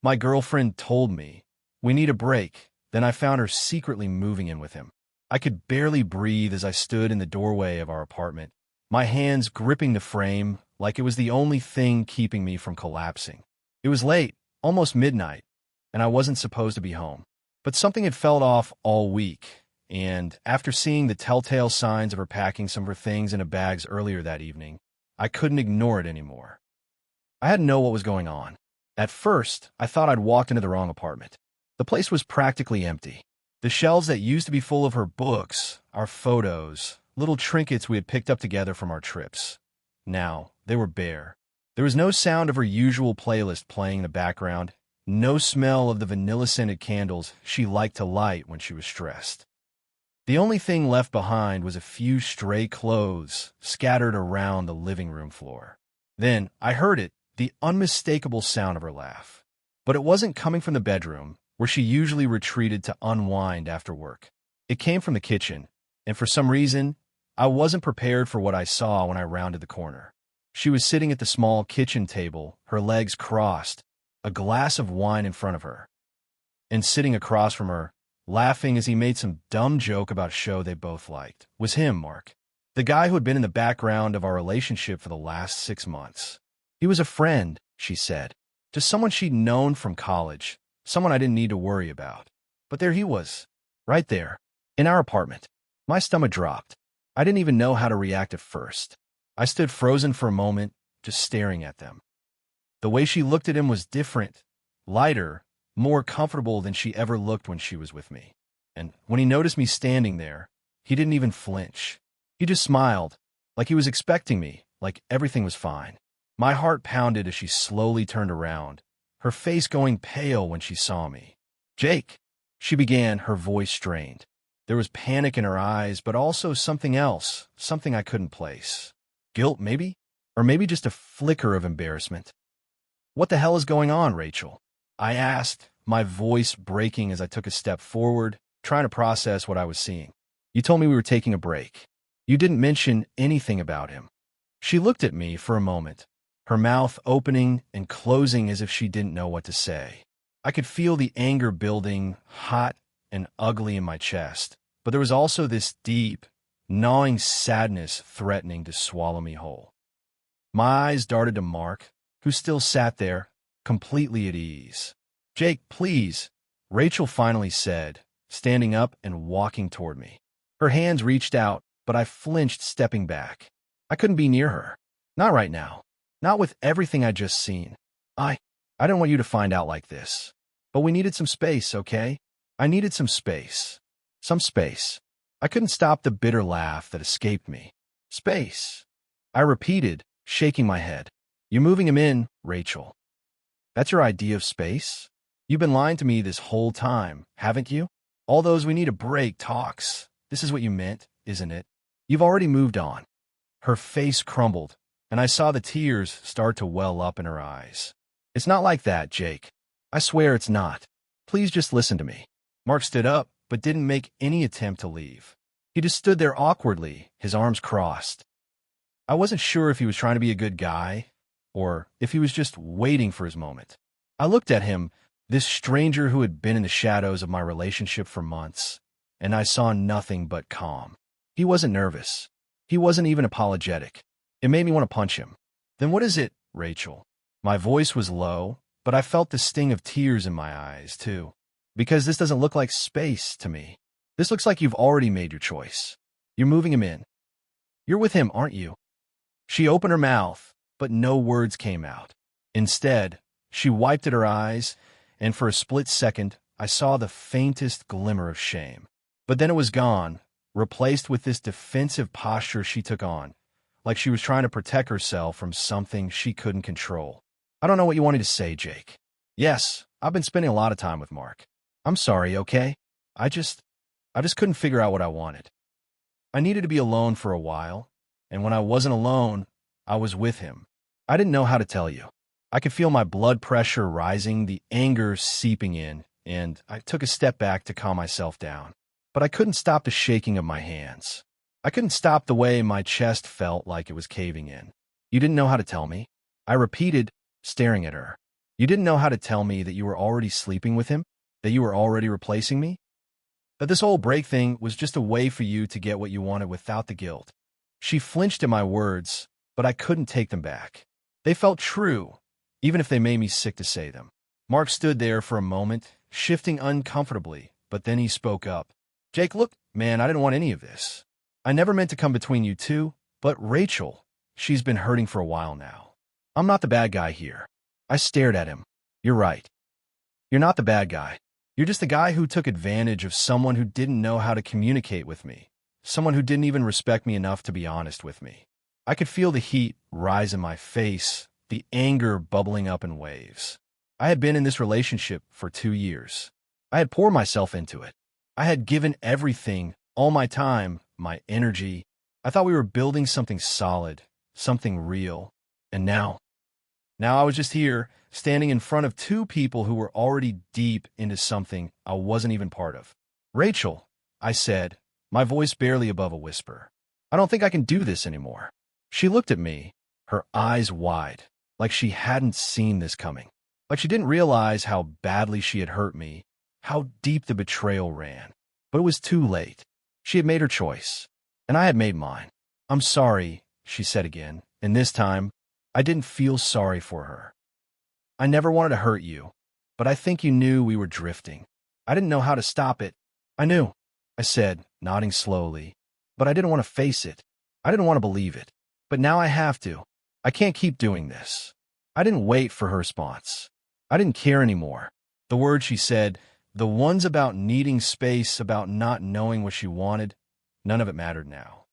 My girlfriend told me, we need a break. Then I found her secretly moving in with him. I could barely breathe as I stood in the doorway of our apartment, my hands gripping the frame like it was the only thing keeping me from collapsing. It was late, almost midnight, and I wasn't supposed to be home. But something had felt off all week, and after seeing the telltale signs of her packing some of her things into bags earlier that evening, I couldn't ignore it anymore. I had to know what was going on. At first, I thought I'd walked into the wrong apartment. The place was practically empty. The shelves that used to be full of her books, our photos, little trinkets we had picked up together from our trips. Now, they were bare. There was no sound of her usual playlist playing in the background, no smell of the vanilla-scented candles she liked to light when she was stressed. The only thing left behind was a few stray clothes scattered around the living room floor. Then I heard it, the unmistakable sound of her laugh. But it wasn't coming from the bedroom, where she usually retreated to unwind after work. It came from the kitchen, and for some reason, I wasn't prepared for what I saw when I rounded the corner. She was sitting at the small kitchen table, her legs crossed, a glass of wine in front of her. And sitting across from her, laughing as he made some dumb joke about a show they both liked, was him, Mark. The guy who had been in the background of our relationship for the last 6 months. He was a friend, she said, just someone she'd known from college, someone I didn't need to worry about. But there he was, right there, in our apartment. My stomach dropped. I didn't even know how to react at first. I stood frozen for a moment, just staring at them. The way she looked at him was different, lighter, more comfortable than she ever looked when she was with me. And when he noticed me standing there, he didn't even flinch. He just smiled, like he was expecting me, like everything was fine. My heart pounded as she slowly turned around, her face going pale when she saw me. "Jake," she began, her voice strained. There was panic in her eyes, but also something else, something I couldn't place. Guilt, maybe? Or maybe just a flicker of embarrassment. "What the hell is going on, Rachel?" I asked, my voice breaking as I took a step forward, trying to process what I was seeing. "You told me we were taking a break. You didn't mention anything about him." She looked at me for a moment, her mouth opening and closing as if she didn't know what to say. I could feel the anger building, hot and ugly in my chest, but there was also this deep, gnawing sadness threatening to swallow me whole. My eyes darted to Mark, who still sat there, completely at ease. "Jake, please," Rachel finally said, standing up and walking toward me. Her hands reached out, but I flinched, stepping back. I couldn't be near her. Not right now. Not with everything I'd just seen. I didn't want you to find out like this. But we needed some space, okay? I needed some space. Some space. I couldn't stop the bitter laugh that escaped me. Space. I repeated, shaking my head. "You're moving him in, Rachel. That's your idea of space? You've been lying to me this whole time, haven't you? All those we need a break talks. This is what you meant, isn't it? You've already moved on." Her face crumbled, and I saw the tears start to well up in her eyes. "It's not like that, Jake. I swear it's not. Please just listen to me." Mark stood up, but didn't make any attempt to leave. He just stood there awkwardly, his arms crossed. I wasn't sure if he was trying to be a good guy, or if he was just waiting for his moment. I looked at him, this stranger who had been in the shadows of my relationship for months, and I saw nothing but calm. He wasn't nervous. He wasn't even apologetic. It made me want to punch him. "Then what is it, Rachel?" My voice was low, but I felt the sting of tears in my eyes, too. "Because this doesn't look like space to me. This looks like you've already made your choice. You're moving him in. You're with him, aren't you?" She opened her mouth, but no words came out. Instead, she wiped at her eyes, and for a split second, I saw the faintest glimmer of shame. But then it was gone, replaced with this defensive posture she took on, like she was trying to protect herself from something she couldn't control. "I don't know what you wanted to say, Jake. Yes, I've been spending a lot of time with Mark. I'm sorry, okay? I just couldn't figure out what I wanted. I needed to be alone for a while, and when I wasn't alone, I was with him. I didn't know how to tell you. I could feel my blood pressure rising, the anger seeping in, and I took a step back to calm myself down. But I couldn't stop the shaking of my hands. I couldn't stop the way my chest felt like it was caving in. "You didn't know how to tell me?" I repeated, staring at her. You didn't know how to tell me that you were already sleeping with him? That you were already replacing me? That this whole break thing was just a way for you to get what you wanted without the guilt? She flinched at my words, but I couldn't take them back. They felt true, even if they made me sick to say them. Mark stood there for a moment, shifting uncomfortably, but then he spoke up. Jake, look, man, I didn't want any of this. I never meant to come between you two, but Rachel, she's been hurting for a while now. I'm not the bad guy here. I stared at him. You're right. You're not the bad guy. You're just the guy who took advantage of someone who didn't know how to communicate with me, someone who didn't even respect me enough to be honest with me. I could feel the heat rise in my face, the anger bubbling up in waves. I had been in this relationship for 2 years. I had poured myself into it. I had given everything, all my time, my energy. I thought we were building something solid, something real. And now I was just here, standing in front of two people who were already deep into something I wasn't even part of. Rachel, I said, my voice barely above a whisper. I don't think I can do this anymore. She looked at me, her eyes wide, like she hadn't seen this coming. Like she didn't realize how badly she had hurt me, how deep the betrayal ran. But it was too late. She had made her choice, and I had made mine. I'm sorry, she said again, and this time, I didn't feel sorry for her. I never wanted to hurt you, but I think you knew we were drifting. I didn't know how to stop it. I knew, I said, nodding slowly, but I didn't want to face it. I didn't want to believe it. But now I have to. I can't keep doing this. I didn't wait for her response. I didn't care anymore. The words she said, the ones about needing space, about not knowing what she wanted, none of it mattered now.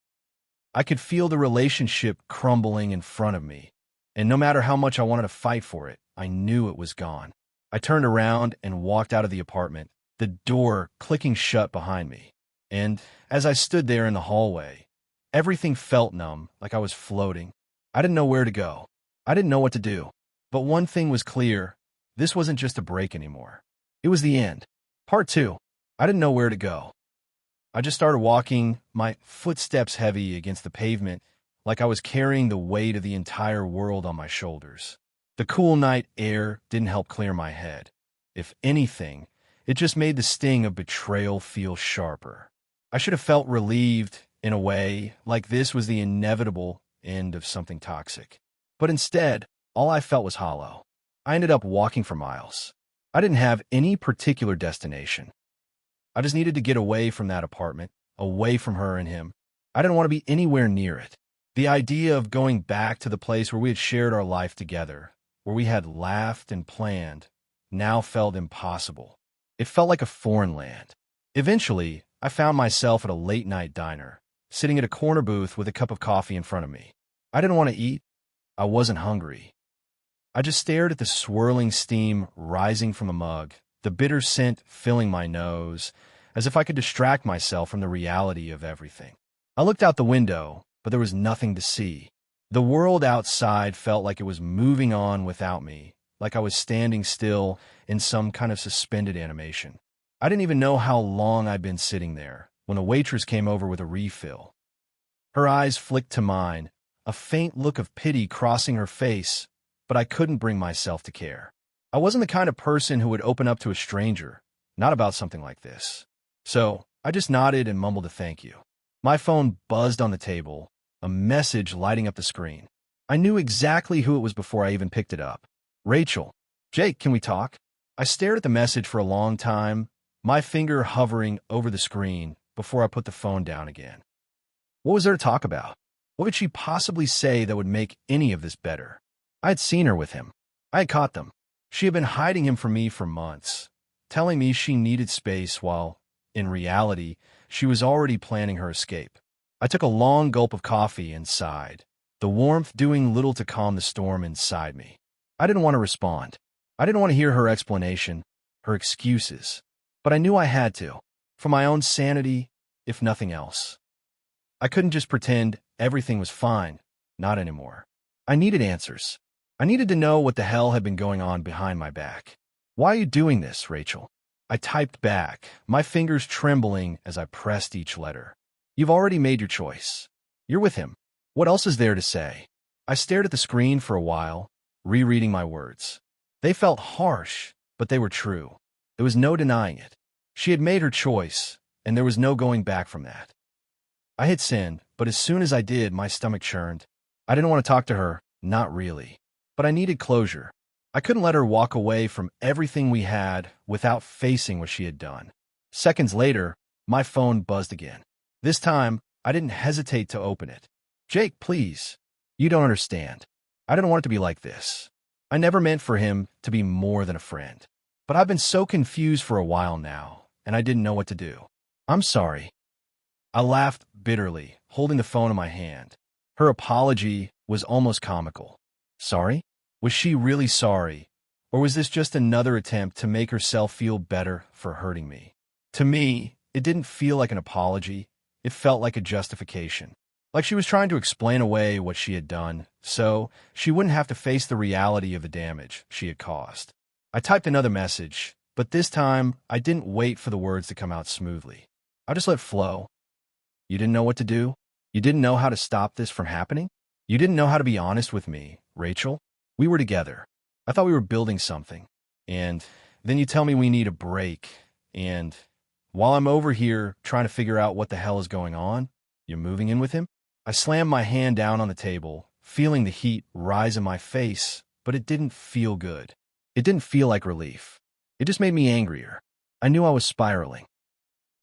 I could feel the relationship crumbling in front of me, and no matter how much I wanted to fight for it, I knew it was gone. I turned around and walked out of the apartment, the door clicking shut behind me. And as I stood there in the hallway, everything felt numb, like I was floating. I didn't know where to go. I didn't know what to do. But one thing was clear. This wasn't just a break anymore. It was the end. Part 2. I didn't know where to go. I just started walking, my footsteps heavy against the pavement, like I was carrying the weight of the entire world on my shoulders. The cool night air didn't help clear my head. If anything, it just made the sting of betrayal feel sharper. I should have felt relieved, in a way, like this was the inevitable end of something toxic. But instead, all I felt was hollow. I ended up walking for miles. I didn't have any particular destination. I just needed to get away from that apartment, away from her and him. I didn't want to be anywhere near it. The idea of going back to the place where we had shared our life together, where we had laughed and planned, now felt impossible. It felt like a foreign land. Eventually, I found myself at a late-night diner, sitting at a corner booth with a cup of coffee in front of me. I didn't want to eat. I wasn't hungry. I just stared at the swirling steam rising from the mug, the bitter scent filling my nose, as if I could distract myself from the reality of everything. I looked out the window, but there was nothing to see. The world outside felt like it was moving on without me, like I was standing still in some kind of suspended animation. I didn't even know how long I'd been sitting there when a waitress came over with a refill. Her eyes flicked to mine, a faint look of pity crossing her face, but I couldn't bring myself to care. I wasn't the kind of person who would open up to a stranger, not about something like this. So I just nodded and mumbled a thank you. My phone buzzed on the table, a message lighting up the screen. I knew exactly who it was before I even picked it up. Rachel. Jake, can we talk? I stared at the message for a long time, my finger hovering over the screen before I put the phone down again. What was there to talk about? What could she possibly say that would make any of this better? I had seen her with him. I had caught them. She had been hiding him from me for months, telling me she needed space while, in reality, she was already planning her escape. I took a long gulp of coffee and sighed, the warmth doing little to calm the storm inside me. I didn't want to respond. I didn't want to hear her explanation, her excuses. But I knew I had to, for my own sanity, if nothing else. I couldn't just pretend everything was fine, not anymore. I needed answers. I needed to know what the hell had been going on behind my back. Why are you doing this, Rachel? I typed back, my fingers trembling as I pressed each letter. You've already made your choice. You're with him. What else is there to say? I stared at the screen for a while, rereading my words. They felt harsh, but they were true. There was no denying it. She had made her choice, and there was no going back from that. I hit send, but as soon as I did, my stomach churned. I didn't want to talk to her, not really. But I needed closure. I couldn't let her walk away from everything we had without facing what she had done. Seconds later, my phone buzzed again. This time, I didn't hesitate to open it. "Jake, please. You don't understand. I didn't want it to be like this. I never meant for him to be more than a friend. But I've been so confused for a while now, and I didn't know what to do. I'm sorry." I laughed bitterly, holding the phone in my hand. Her apology was almost comical. Sorry? Was she really sorry? Or was this just another attempt to make herself feel better for hurting me? To me, it didn't feel like an apology. It felt like a justification. Like she was trying to explain away what she had done, so she wouldn't have to face the reality of the damage she had caused. I typed another message, but this time I didn't wait for the words to come out smoothly. I just let flow. "You didn't know what to do? You didn't know how to stop this from happening? You didn't know how to be honest with me, Rachel? We were together. I thought we were building something. And then you tell me we need a break. And while I'm over here trying to figure out what the hell is going on, you're moving in with him?" I slammed my hand down on the table, feeling the heat rise in my face, but it didn't feel good. It didn't feel like relief. It just made me angrier. I knew I was spiraling.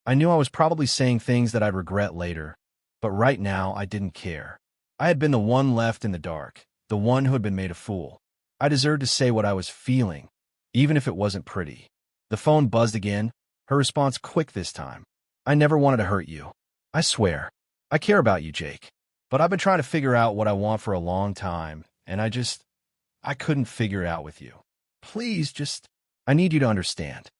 I knew I was probably saying things that I'd regret later, but right now I didn't care. I had been the one left in the dark, the one who had been made a fool. I deserved to say what I was feeling, even if it wasn't pretty. The phone buzzed again, her response quick this time. "I never wanted to hurt you. I swear. I care about you, Jake. But I've been trying to figure out what I want for a long time, and I couldn't figure it out with you. Please, I need you to understand."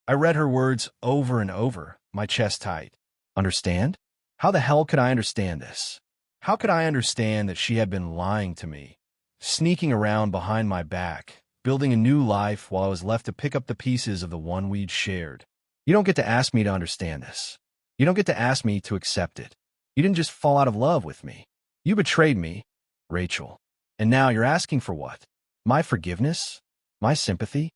I read her words over and over, my chest tight. Understand? How the hell could I understand this? How could I understand that she had been lying to me, sneaking around behind my back, building a new life while I was left to pick up the pieces of the one we'd shared? You don't get to ask me to understand this. You don't get to ask me to accept it. You didn't just fall out of love with me. You betrayed me, Rachel. And now you're asking for what? My forgiveness? My sympathy?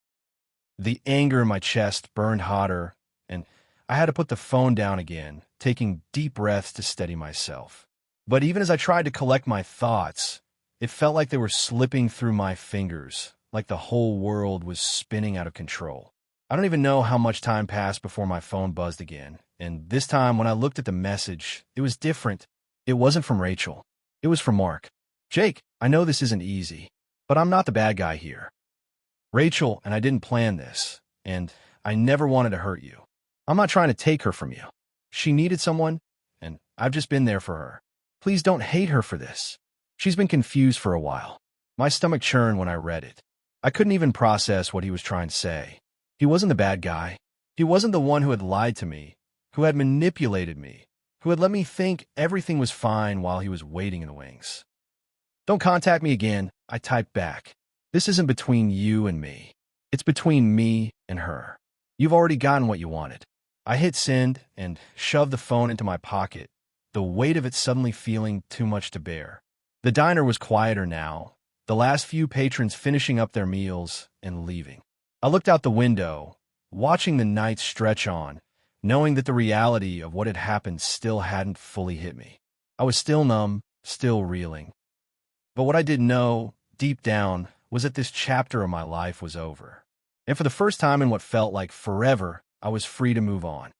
The anger in my chest burned hotter, and I had to put the phone down again, taking deep breaths to steady myself. But even as I tried to collect my thoughts, it felt like they were slipping through my fingers, like the whole world was spinning out of control. I don't even know how much time passed before my phone buzzed again, and this time when I looked at the message, it was different. It wasn't from Rachel. It was from Mark. "Jake, I know this isn't easy, but I'm not the bad guy here. Rachel and I didn't plan this, and I never wanted to hurt you. I'm not trying to take her from you. She needed someone, and I've just been there for her. Please don't hate her for this." She's been confused for a while. My stomach churned when I read it. I couldn't even process what he was trying to say. He wasn't the bad guy. He wasn't the one who had lied to me, who had manipulated me, who had let me think everything was fine while he was waiting in the wings. "Don't contact me again," I typed back. "This isn't between you and me. It's between me and her. You've already gotten what you wanted." I hit send and shoved the phone into my pocket, the weight of it suddenly feeling too much to bear. The diner was quieter now, the last few patrons finishing up their meals and leaving. I looked out the window, watching the night stretch on, knowing that the reality of what had happened still hadn't fully hit me. I was still numb, still reeling. But what I didn't know, deep down, was that this chapter of my life was over. And for the first time in what felt like forever, I was free to move on.